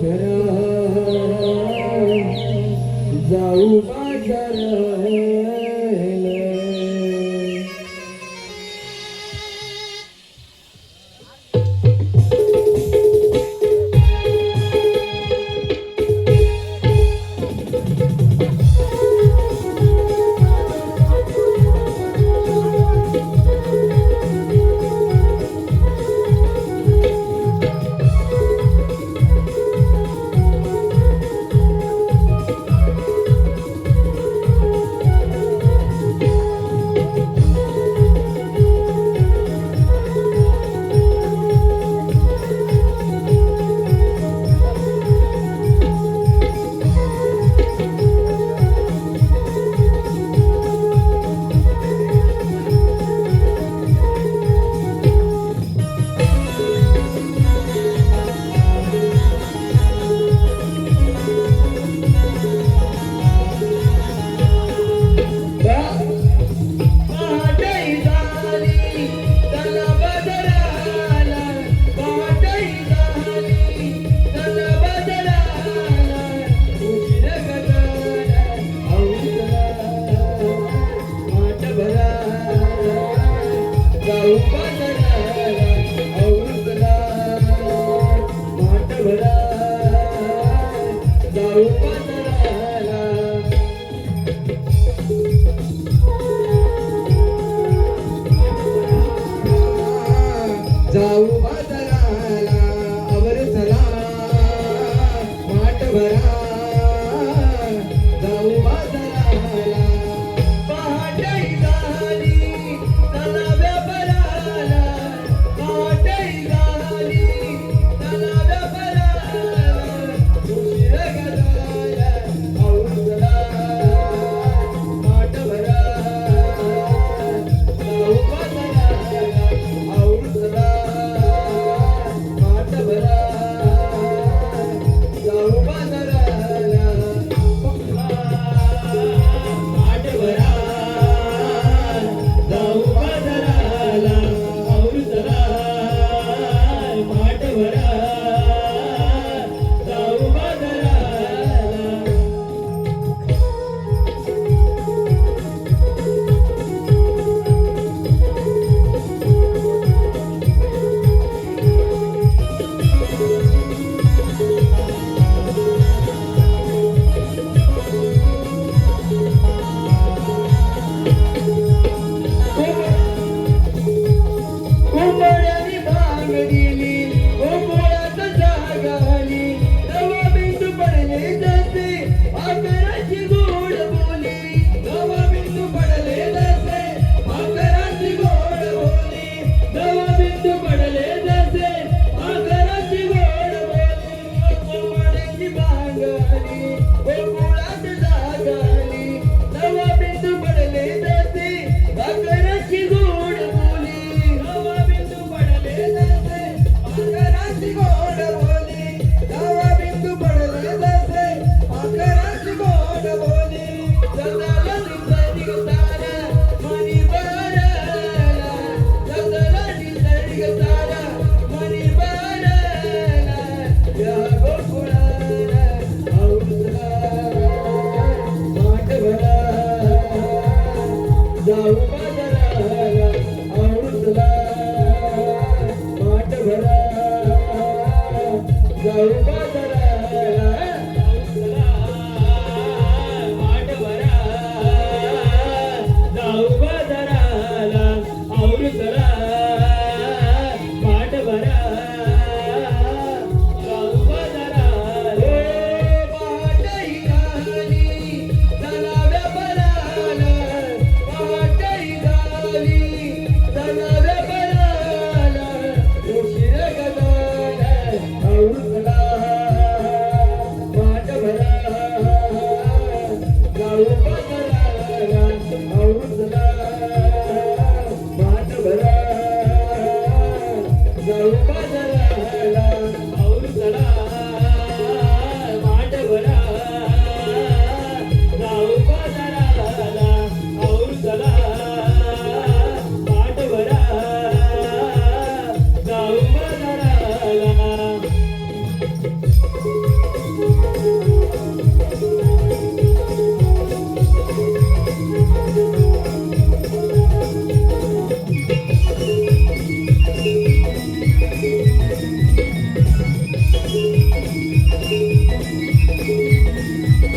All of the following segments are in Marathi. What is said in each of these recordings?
भरा जाऊ बाजाराला. जाऊ बाजाराला आवर चला माठ भरा जाऊ बाजाराला पहाटे झाली चला व्यापाराला पहाटे झाली चला व्यापाराला उशीर गजाला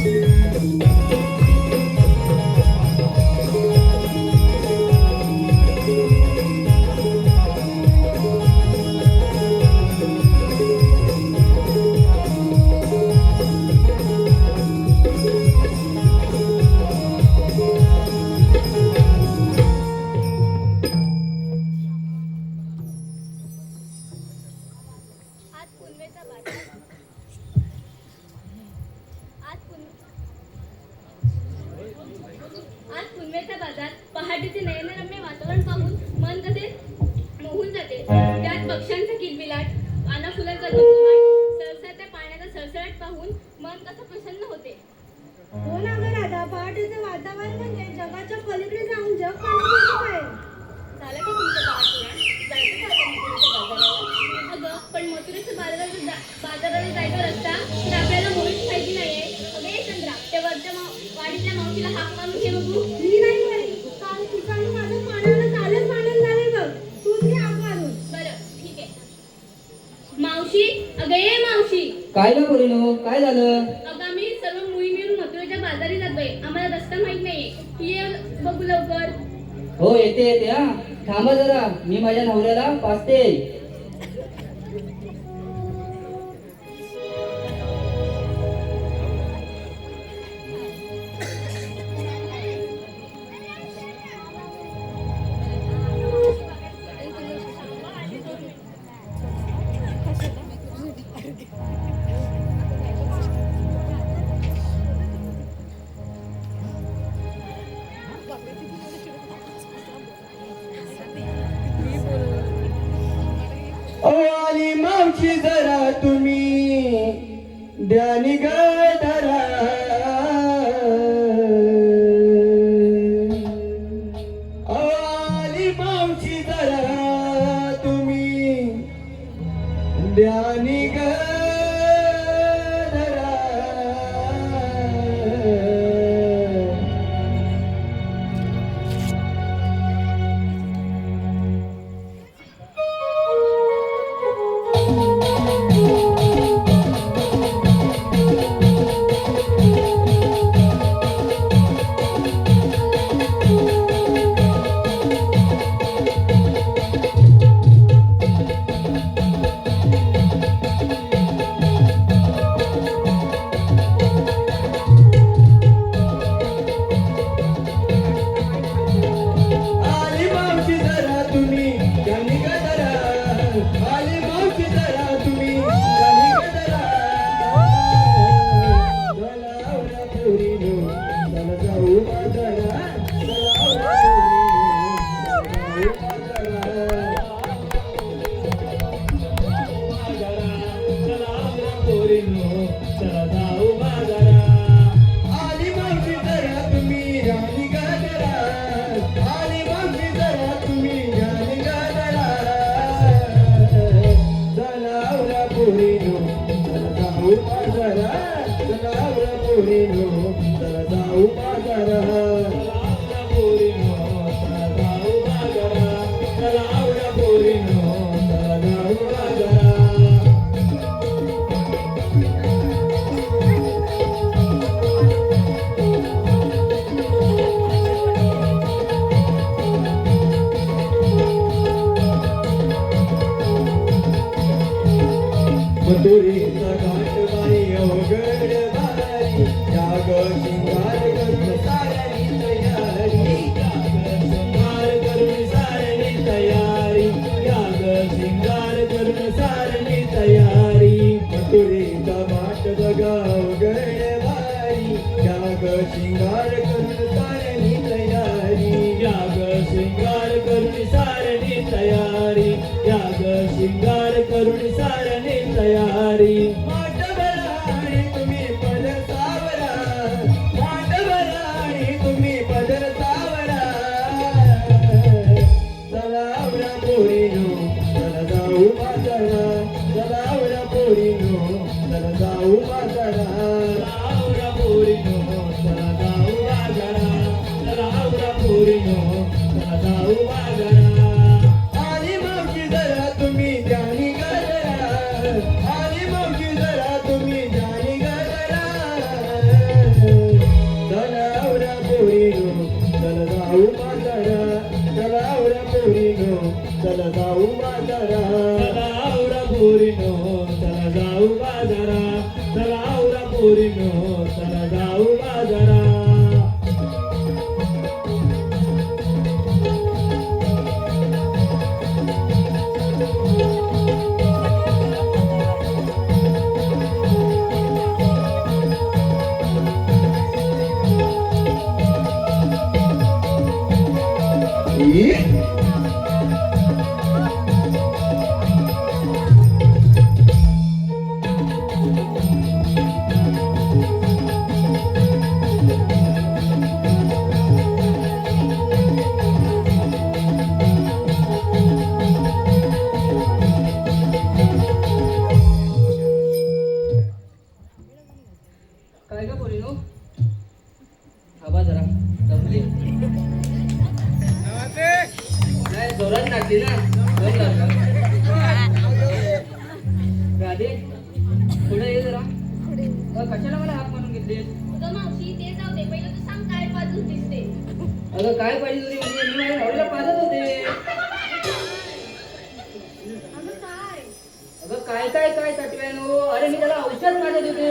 आज पुनवेचा बाजार आज पुन आज पुनवेचा बाजार पहाटेचे नयनरम्य वातावरण पाहून मन कसे मोहून जाते. त्यात पक्ष्यांचा किलबिलाट, पाना फुलांचा घमघमाट, सळसळत्या पाण्याचा सळसळाट पाहून मन कसं प्रसन्न होते. हो ना ग राधा, पहाटेचे वातावरण म्हणजे जगाच्या पलीकडे जाऊन जग पाहण्यासारखं आहे. झालं का तुमचं बाळापुराण? जायचं का आता मथुरेच्या बाजाराला? अगं पण मथुरेच्या बाजाराला जायचा रस्ता तर आपल्याला मुळीच माहिती नाहीये. अगं ये चंद्रा, त्या वरच्या वाडीतल्या मावशीला हाक मारून घे बघू. मी नाही बाई, काल ठिकाणी माझं पाण्याला चालत पाण्यात झालंय बघ. तूच घे हाक मारून. बरं ठीक आहे. मावशी, अगं ये मावशी. काय ग पोरीनो, काय झालं? अगं आम्ही सर्व मुली मिळून मथुरेच्या बाजारी जातोय. आम्हाला रस्ता माहित नाहीये. तू ये बघू लवकर. हो येते येते हा, थांबा जरा, मी माझ्या नवऱ्याला पाचते. आली मावशी जरा तुम्ही ध्यानी गधरा. आली मावशी जरा तुम्ही ध्यानी गधरा. आली मावशी जरा तुम्ही ध्यानी गधरा. आली मावशी जरा तुम्ही ध्यानी गधरा. जलावरा पोरीनो, चला जाऊ बाजारा. जलावरा पोरीनो, चला जाऊ बाजारा. आली मावशी जरा तुम्ही ध्यानी गधरा. आली मावशी जरा तुम्ही ध्यानी गधरा. जलावरा पोरीनो, चला जाऊ बाजारा. जलावरा पोरीनो, चला जाऊ बाजारा. जलावरा पोरीनो, चला जाऊ बाजारा. जलावरा पोरीनो, चला जाऊ बाजारा. मथुरेचा घाट बाई अवघड भारी. जाग शिंगार करून साऱ्यानी तयारी. जाग शिंगार करून साऱ्यानी तयारी. जाग शिंगार करून साऱ्यानी तयारी. मथुरेचा घाट बघा अवघड भारी. जाग शिंगार करून साऱ्यानी तयारी. जाग शिंगार करून साऱ्यानी तयारी. जाग शिंगार करून साऱ्यानी तयारी. माटभरा आणि तुम्ही पदर सावरा. माटभरा आणि तुम्ही पदर सावरा. जलावरा पोरीनो, चला जाऊ बाजारा. जलावरा पोरीनो, चला जाऊ बाजारा. जलावरा पोरीनो, चला जाऊ बाजारा. जलावरा पोरीनो, चला जाऊ बाजारा. आली मावशी जरा तुम्ही ध्यानी गधरा. आली मावशी जरा तुम्ही ध्यानी गधरा. चला जाऊ बाजारा. काय का बोली नो थांबा जरा जमली नाही जोरात टाकली ना दोन लागलं. राधे पुढे ये जरा कशाला मला हात मारून घेतले. अगं मावशी ते जाऊ दे, पहिलं तू सांग काय पाजून दिसते. अगं काय पाहिजे तुझी म्हणजे मी माझ्या नवऱ्याला पाजत होते. अगं काय अगं काय काय काय सटव्यानो, अरे मी त्याला औषध मारत होते.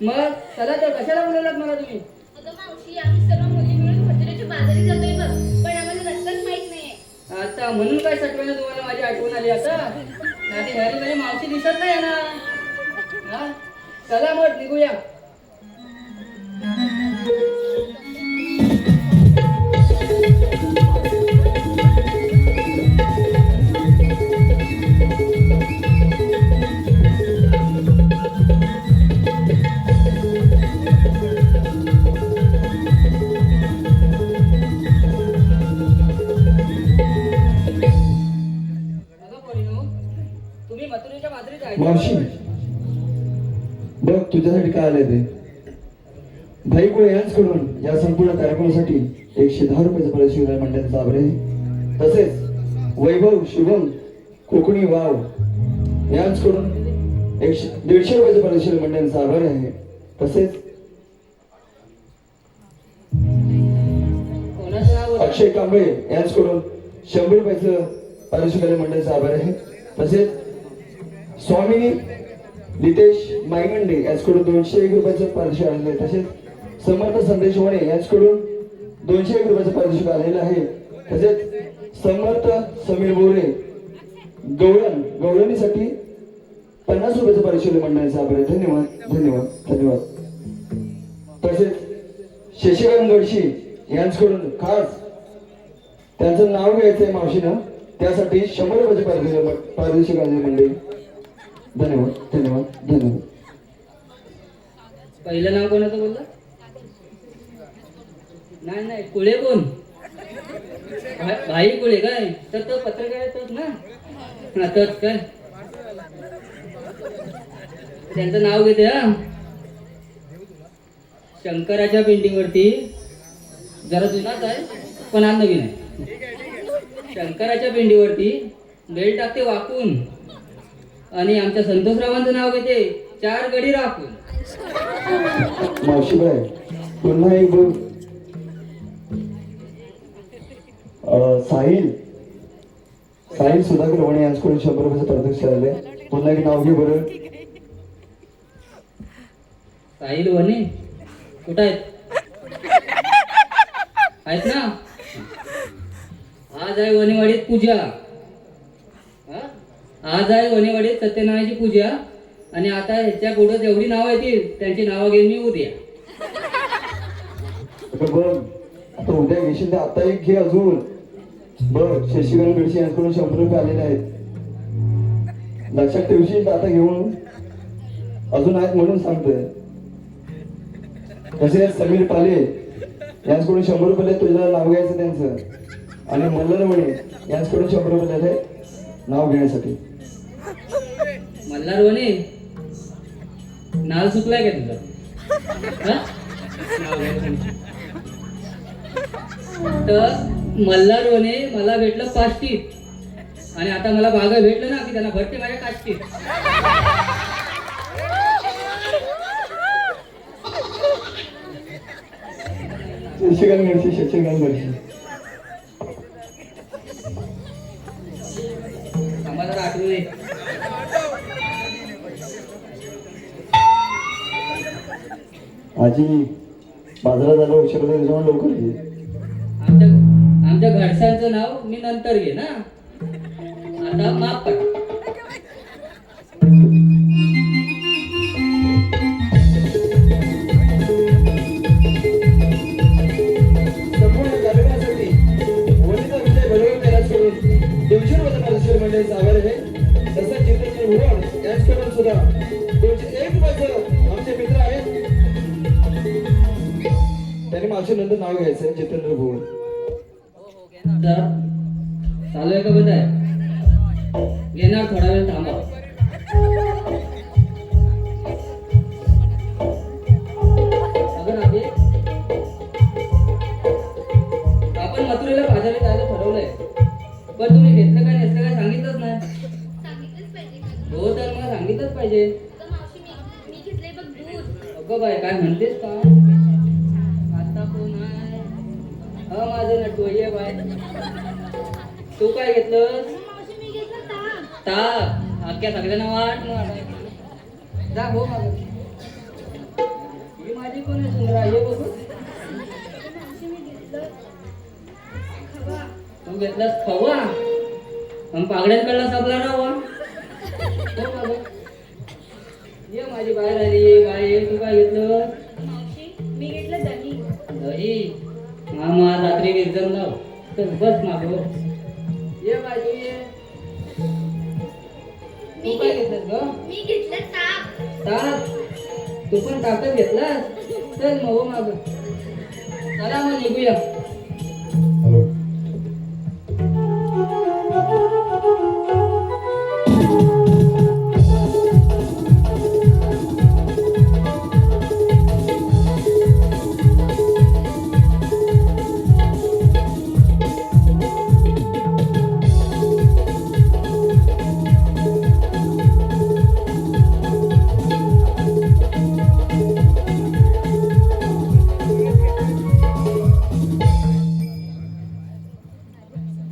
मग चला तर कशाला बोलवलात मला तुम्ही. अगं मावशी आम्ही सर्व मुली मिळून भजनाच्या बाजारी जातोय बघ, पण आम्हाला रस्ताच माहित नाहीये. आता म्हणून काय सटव्यानं तुम्हाला माझी आठवण आली आता. नाही ह्यारी माझी मावशी दिसत नाही ना. हा चला मग निघूया. तुम्ही मथुरेच्या बाजरी जायचं. मावशी बघ तुझ्यासाठी काय आलंय ते. भाई कुळे यांच्याकडून या संपूर्ण कार्यक्रमासाठी 110 रुपयाचं पारितोषिक मंडळाचा आभार आहे. तसेच वैभव शुभम कोकणी वाव यांच्याकडून 150 रुपयाचं पारितोषिक मंडळाचा आभार आहे. तसेच कोणाचं नाव बोला? अक्षय कांबळे यांच्याकडून 100 रुपयाचं पारितोषिक मंडळाचा आभार आहे. तसेच स्वामिनी नितेश मायगंडे यांच्याकडून 201 रुपयाचं पारितोषिक आलेलं आहे. तसेच समर्थ संदेश वणे यांच्याकडून 201 रुपयाचं पारितोषिक आलेलं आहे. तसेच समर्थ समीर बोरे गवळणीसाठी 50 रुपयाचं पारितोषिक मंडळाचा आभार आहे. धन्यवाद धन्यवाद धन्यवाद. तसेच शशिकांत गडशी यांच्याकडून खास त्यांचं नाव घ्यायचं आहे मावशीनं, त्यासाठी 100 रुपयाचे पारितोषिक आले मंडळी. धन्यवाद धन्यवाद धन्यवाद. पहिलं नाव कोणाचं बोललं. नाही नाही कुळे कोण. भाई कुळे काय तर तो पत्रकार आहे तोच ना. हा तोच काय. त्यांचं नाव घेते हा. शंकराच्या पेंटिंग वरती जरा जुनाच आहे पण हा नवीन आहे. शंकराच्या पेंडीवरती बेल टाकते वाकून आणि आमच्या संतोषरावांचं नाव घेते 4 गडी राखून. मावशीबाई पुन्हा एक बोल. साहिल सुधाकर वणे यांच्याकडून 100 रुपयाचं पारितोषिक आले. पुन्हा एक नाव घे बरं. साहिल वने कुठं आहेत ना. आज आहे वनेवाडीत पूजा. आज आहे वनेवाडीत सत्यनारायणाची पूजा आणि आता ह्याच्या पुढे जेवढी नावं येतील त्यांची नावं घेऊन मी उद्या. बघ आता उद्या घेशील तर आता एक घे अजून. बघ शशिकांत गडशी यांच्याकडून 100 रुपये आलेले आहेत. लक्षात ठेवशील तर आता घेऊन अजून आहेत म्हणून सांगतोय. तसेच समीर पाले यांच्याकडून 100 रुपये तुझं नाव घ्यायचं त्यांचं. आणि मल्हार वणे यांच्याकडून 100 रुपये दिले नाव घेण्यासाठी. मल्हार वने नाव चुकलाय का तुझं. नाव घ्यायचं. तर मल्हार वने मला भेटलं पाष्टीत आणि आता मला बागा भेटलं ना की त्यांना भरते माझ्या काष्टीत. शशिकांत गडशी आम्हाला आठवू नये. आजी बाजारात आलो उशीर होता त्याच्यामुळे लवकर ये. आमच्या आमच्या घरच्यांचं नाव मी नंतर घे ना. आता माफ करा. संपूर्ण कार्यक्रमासाठी वनिता विजय भडवळ तयार करून 200 रुपयाचा पारितोषिक मंडळाचा आभार आहे. तसंच जितेंद्र भुवन यांच्याकडून सुद्धा 201 रुपयाचं आमचे मित्र आहेत. त्यांनी मावशी नंतर नाव घ्यायचं जितेंद्र भुवन. तर चालू आहे का बंद आहे? घेणार थोडा वेळ थांबा. अगं नाभी, आपण मथुरेला बाजारात जायला ठरवलंय, पण तुम्ही घेतलं काय नसलं काय सांगितलंच नाही. सांगितलंच पाहिजे का? हो तर मला सांगितलंच पाहिजे. अगं मावशी मी घेतलंय बघ दूध. अगं बाय काय म्हणतेस का? आता कोण आहे? माझं नटू ये बाय. तू काय घेतलंस? मावशी मी घेतलं ताक. ताक. अख्ख्या सगळ्यांना वाट जा हो मागं. ही माझी कोण आहे सुंदरा? ये बघू. मावशी मी घेतलं खवा. तू घेतलास खवा आणि पागड्यांकडला सबला राहा. हो मागं. ये माझी बाहेर आली. ये बाय ये. तू काय घेतलं? मावशी मी घेतलं दही. दही. मामा रात्री विरजन लाव. तर बस मागं. ये बाय तू ये. तू काय घेतलंस ग? मी घेतलं ताक. ताक. तू पण ताकद घेतलास? चल मग हो मागं. चला मग निघूया. हॅलो.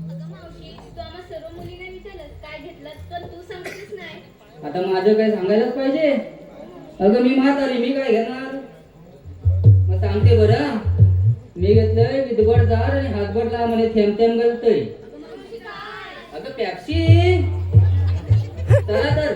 अगं मावशी तू आम्हा सर्व मुलींना विचारलंस काय घेतलं पण तू सांगितलंच नाही. आता माझं काय सांगायलाच पाहिजे. अगं मी म्हातारी, मी काय घेणार? मग सांगते बरं. मी घेतलंय विधबड जार आणि हातभर ला म्हणे थेंब थेंब गलतय. अगं मावशी काय? अगं पॅप्सी. चला तर